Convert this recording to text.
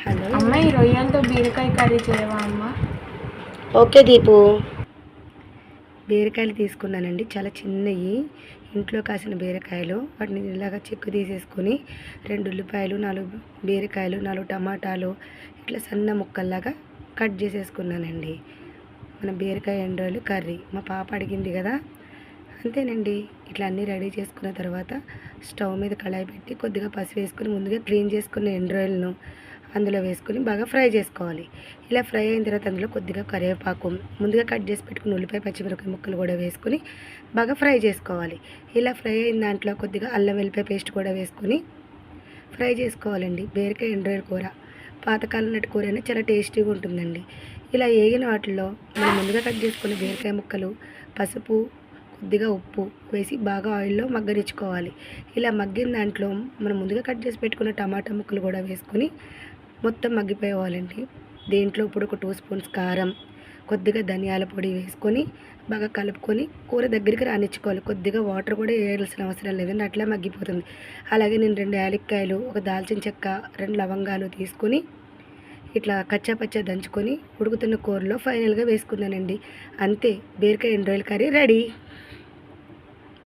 Hello అమ్మ, ఈ రొయ్యలతో బీరకాయ కర్రీ చేయవా అమ్మ? ఓకే దీపు. బీరకాయలు తీసుకున్నానండి, చాలా చిన్నవి, ఇంట్లో కాసిన బీరకాయలు. వాటిని ఇలాగా చెక్కు తీసేసుకొని 2 ఉల్లిపాయలు, 4 బీరకాయలు, 4 టమాటాలు ఇట్లా సన్న ముక్కల్లాగా కట్ చేసేసుకున్నానండి. మన బీరకాయ ఎండ్రాయిలు కర్రీ మా పాప అడిగింది కదా, అంతేనండి. ఇట్లా అన్నీ రెడీ చేసుకున్న తర్వాత స్టవ్ మీద కళాయి పెట్టి కొద్దిగా పసుపు వేసుకొని ముందుగా క్లీన్ చేసుకున్న ఎండ్రాయిల్ను అందులో వేసుకొని బాగా ఫ్రై చేసుకోవాలి. ఇలా ఫ్రై అయిన తర్వాత అందులో కొద్దిగా కరివేపాకు, ముందుగా కట్ చేసి పెట్టుకుని ఉల్లిపాయ పచ్చిమిరపకాయ ముక్కలు కూడా వేసుకొని బాగా ఫ్రై చేసుకోవాలి. ఇలా ఫ్రై అయిన దాంట్లో కొద్దిగా అల్లం వెల్లిపాయ పేస్ట్ కూడా వేసుకొని ఫ్రై చేసుకోవాలండి. బీరకాయ ఎండ్రాయిల్ కూర పాతకాలం నాటి కూర అయినా చాలా టేస్టీగా ఉంటుందండి. ఇలా వేగిన వాటిల్లో మనం ముందుగా కట్ చేసుకున్న బీరకాయ ముక్కలు, పసుపు, కొద్దిగా ఉప్పు వేసి బాగా ఆయిల్లో మగ్గనిచ్చుకోవాలి. ఇలా మగ్గిన దాంట్లో మనం ముందుగా కట్ చేసి పెట్టుకున్న టమాటా ముక్కలు కూడా వేసుకొని మొత్తం మగ్గిపోవాలండి. దీంట్లో ఇప్పుడు ఒక 2 స్పూన్స్ కారం, కొద్దిగా ధనియాల పొడి వేసుకొని బాగా కలుపుకొని కూర దగ్గరికి రానిచ్చుకోవాలి. కొద్దిగా వాటర్ కూడా వేయాల్సిన అవసరం లేదండి, అట్లా మగ్గిపోతుంది. అలాగే నేను 2 యాలక్కాయలు, ఒక దాల్చిన చెక్క, 2 లవంగాలు తీసుకొని ఇట్లా కచ్చా పచ్చా దంచుకొని ఉడుకుతున్న కూరలో ఫైనల్గా వేసుకున్నానండి. అంతే, బీరకాయ ఎండ్రాయిల్ కర్రీ రెడీ.